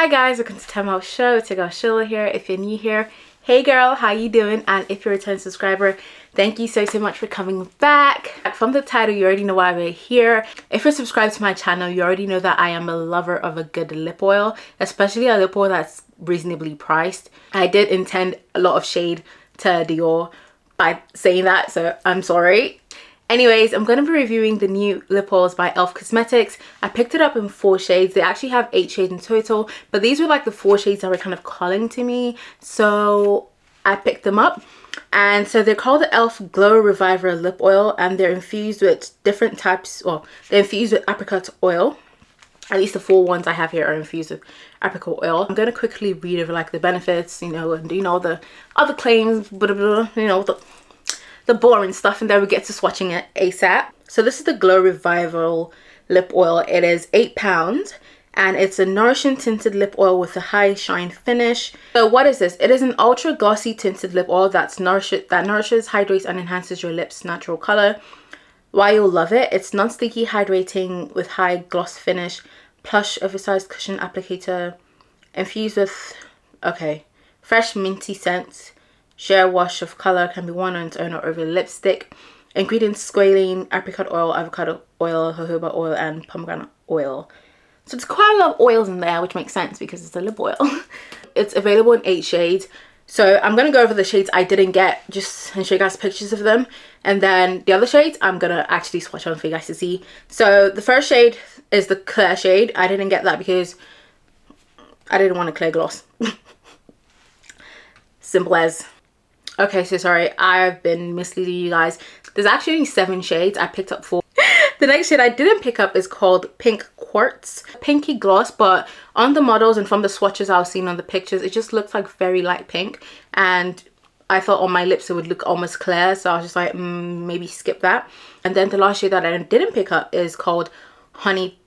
Hi guys, welcome to Time Out Show. It's your girl Sheila here. If you're new here, hey girl, how you doing? And if you're a return subscriber, thank you so much for coming back. From the title, you already know why we're here. If you're subscribed to my channel, you already know that I am a lover of a good lip oil, especially a lip oil that's reasonably priced. I did intend a lot of shade to Dior by saying that, so I'm sorry. Anyways, I'm going to be reviewing the new lip oils by e.l.f. Cosmetics. I picked it up in 4 shades. They actually have 8 shades in total, but these were like the 4 shades that were kind of calling to me, so I picked them up. And so they're called the e.l.f. Glow Reviver Lip Oil, and they're infused with different types, well, they're infused with apricot oil. At least the 4 ones I have here are infused with apricot oil. I'm going to quickly read over like the benefits, and the other claims, blah, blah, blah, the boring stuff, and then we get to swatching it ASAP. So this is the Glow Revival lip oil. It is £8 and it's a nourishing tinted lip oil with a high shine finish. So what is this? It is an ultra glossy tinted lip oil that nourishes, hydrates and enhances your lips' natural color. Why you'll love it. It's non-sticky, hydrating with high gloss finish, plush oversized cushion applicator, infused with fresh minty scents. Share wash of color, can be worn on its own or over lipstick. Ingredients: squalene, apricot oil, avocado oil, jojoba oil and pomegranate oil. So there's quite a lot of oils in there, which makes sense because it's a lip oil. It's available in 8 shades. So I'm going to go over the shades I didn't get just and show you guys pictures of them. And then the other shades I'm going to actually swatch on for you guys to see. So the first shade is the clear shade. I didn't get that because I didn't want a clear gloss. Simple as. Okay, so sorry, I've been misleading you guys. There's actually only 7 shades. I picked up 4. The next shade I didn't pick up is called Pink Quartz. Pinky gloss, but on the models and from the swatches I was seeing on the pictures, it just looks like very light pink. And I thought on my lips it would look almost clear, so I was just like, maybe skip that. And then the last shade that I didn't pick up is called Honey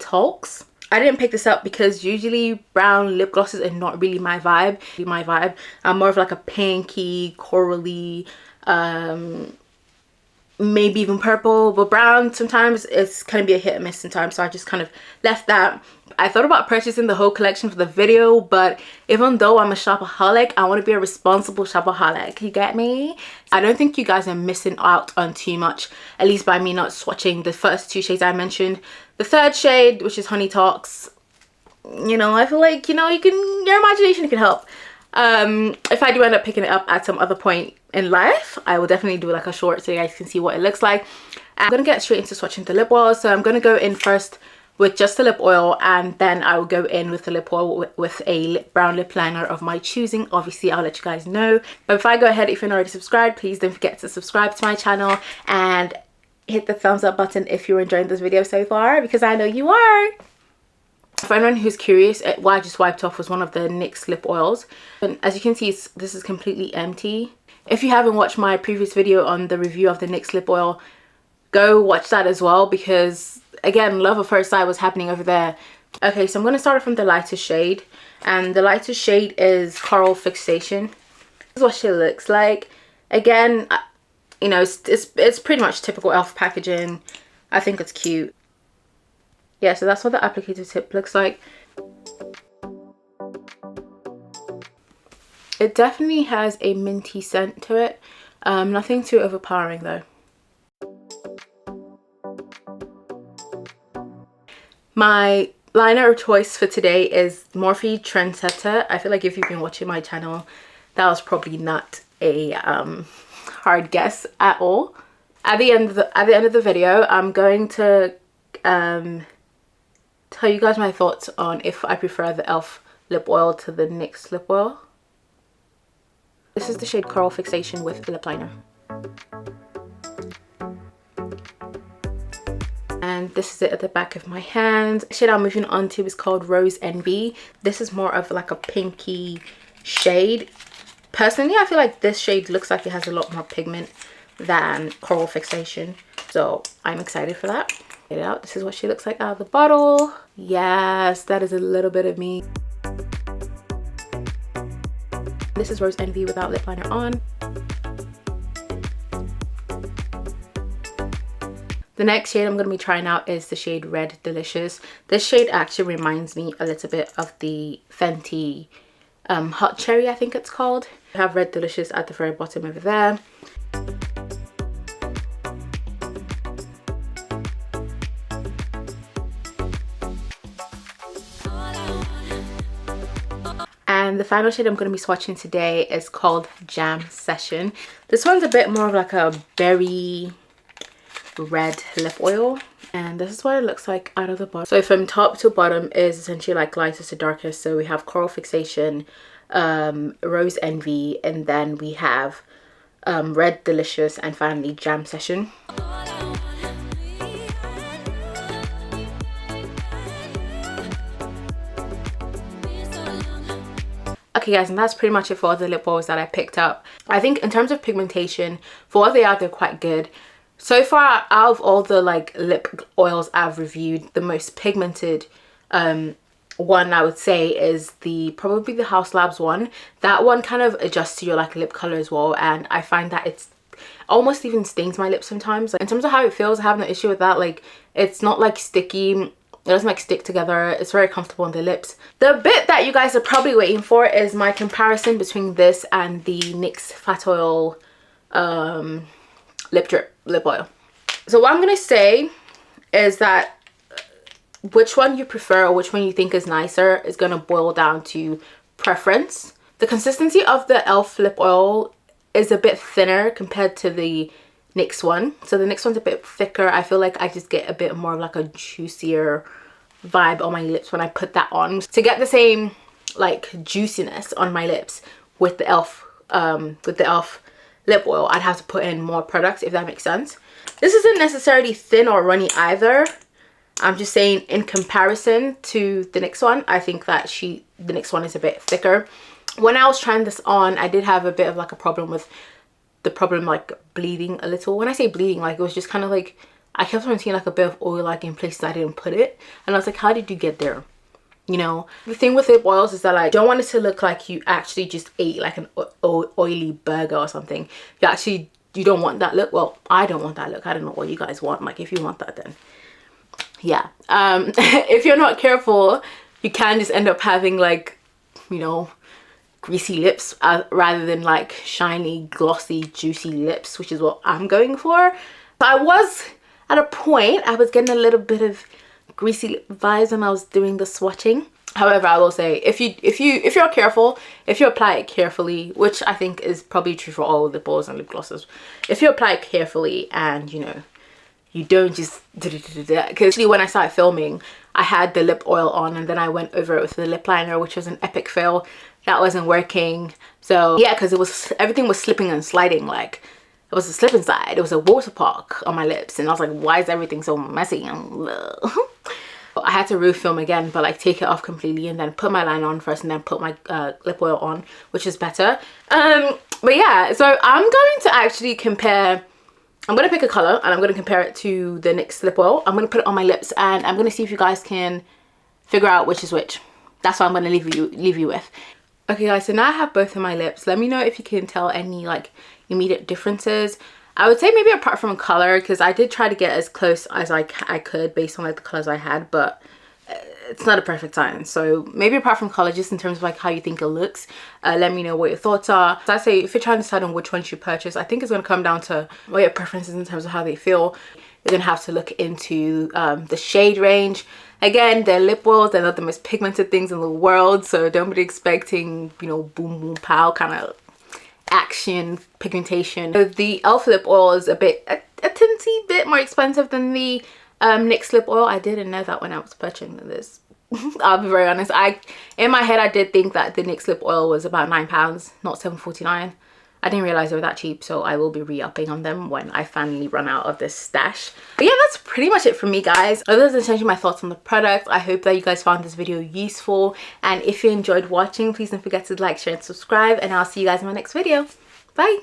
Talks. I didn't pick this up because usually brown lip glosses are not really my vibe. I'm more of like a pinky, corally, maybe even purple, but brown sometimes it's kind of be a hit and miss sometimes, so I just kind of left that. I thought about purchasing the whole collection for the video, but even though I'm a shopaholic, I want to be a responsible shopaholic. You get me? I don't think you guys are missing out on too much, at least by me not swatching the first 2 shades I mentioned. The third shade, which is Honey Talks, I feel like, your imagination can help. If I do end up picking it up at some other point in life, I will definitely do like a short so you guys can see what it looks like. I'm going to get straight into swatching the lip oil. So I'm going to go in first with just the lip oil, and then I will go in with the lip oil with a brown lip liner of my choosing. Obviously, I'll let you guys know. But before I go ahead, if you're not already subscribed, please don't forget to subscribe to my channel and hit the thumbs up button if you're enjoying this video so far, because I know you are. For anyone who's curious, what I just wiped off was one of the NYX lip oils. And as you can see, this is completely empty. If you haven't watched my previous video on the review of the NYX lip oil, go watch that as well, because again, love at first sight was happening over there. Okay, so I'm going to start from the lightest shade, and the lightest shade is Coral Fixation. This is what she looks like. Again, it's pretty much typical e.l.f. packaging. I think it's cute. Yeah, so that's what the applicator tip looks like. It definitely has a minty scent to it. Nothing too overpowering though. My liner of choice for today is Morphe Trendsetter. I feel like if you've been watching my channel, that was probably not a hard guess at all. At the end of the video, I'm going to tell you guys my thoughts on if I prefer the e.l.f. lip oil to the NYX lip oil. This is the shade Coral Fixation with lip liner. And this is it at the back of my hand. The shade I'm moving on to is called Rose Envy. This is more of like a pinky shade. Personally, I feel like this shade looks like it has a lot more pigment than Coral Fixation, so I'm excited for that. Get it out. This is what she looks like out of the bottle. Yes, that is a little bit of me. This is Rose Envy without lip liner on. The next shade I'm going to be trying out is the shade Red Delicious. This shade actually reminds me a little bit of the Fenty Hot Cherry, I think it's called. I have Red Delicious at the very bottom over there. And the final shade I'm going to be swatching today is called Jam Session. This one's a bit more of like a berry red lip oil, and this is what it looks like out of the bottle. So from top to bottom is essentially like lightest to darkest. So we have Coral Fixation, Rose Envy, and then we have Red Delicious, and finally Jam Session. Okay guys, and that's pretty much it for all the lip oils that I picked up. I think in terms of pigmentation, for what they are, they're quite good. So far, out of all the like lip oils I've reviewed, the most pigmented one I would say is probably the House Labs one. That one kind of adjusts to your like lip color as well, and I find that it's almost even stains my lips sometimes. Like, in terms of how it feels, I have no issue with that. Like, it's not like sticky. It doesn't like stick together. It's very comfortable on the lips. The bit that you guys are probably waiting for is my comparison between this and the NYX Fat Oil lip oil. So what I'm gonna say is that which one you prefer or which one you think is nicer is gonna boil down to preference. The consistency of the e.l.f. lip oil is a bit thinner compared to the NYX one. So the NYX one's a bit thicker. I feel like I just get a bit more of like a juicier vibe on my lips when I put that on. To get the same like juiciness on my lips with the e.l.f. lip oil, I'd have to put in more products, if that makes sense. This isn't necessarily thin or runny either. I'm just saying in comparison to the NYX one, I think that the NYX one is a bit thicker. When I was trying this on, I did have a bit of like a problem with like bleeding a little. When I say bleeding, like it was just kind of like I kept on seeing like a bit of oil like in places I didn't put it, and I was like, how did you get there? You know, the thing with lip oils is that I don't want it to look like you actually just ate like an oily burger or something. You don't want that look. Well, I don't want that look. I don't know what you guys want. Like, if you want that, then yeah. If you're not careful, you can just end up having like, you know, greasy lips rather than like shiny, glossy, juicy lips, which is what I'm going for. But I was at a point, I was getting a little bit of greasy lip vibes when I was doing the swatching. However, I will say, if you're careful, if you apply it carefully, which I think is probably true for all lip oils and lip glosses, if you apply it carefully and, you know, you don't just because when I started filming, I had the lip oil on and then I went over it with the lip liner, which was an epic fail. That wasn't working. So yeah, because everything was slipping and sliding. Like, it was a slip and slide. It was a water park on my lips, and I was like, why is everything so messy? I had to re-film again, but like take it off completely and then put my liner on first and then put my lip oil on, which is better. But yeah, so I'm going to actually compare. I'm going to pick a color and I'm going to compare it to the NYX lip oil. I'm going to put it on my lips and I'm going to see if you guys can figure out which is which. That's what I'm going to leave you with. Okay guys, so now I have both of my lips. Let me know if you can tell any like immediate differences. I would say maybe apart from color, because I did try to get as close as I could based on like the colors I had, but it's not a perfect science. So maybe apart from color, just in terms of like how you think it looks, let me know what your thoughts are. So I say if you're trying to decide on which one you should purchase, I think it's going to come down to what your preferences in terms of how they feel. You're going to have to look into the shade range. Again, they're lip oils, they're not the most pigmented things in the world, so don't be expecting, you know, boom boom pow kind of action pigmentation. So the e.l.f. lip oil is a teensy bit more expensive than the NYX lip oil. I didn't know that when I was purchasing this. I'll be very honest. In my head I did think that the NYX lip oil was about £9, not £7.49. I didn't realize they were that cheap, so I will be re-upping on them when I finally run out of this stash. But yeah, that's pretty much it for me, guys. Other than changing my thoughts on the product, I hope that you guys found this video useful. And if you enjoyed watching, please don't forget to like, share, and subscribe. And I'll see you guys in my next video. Bye!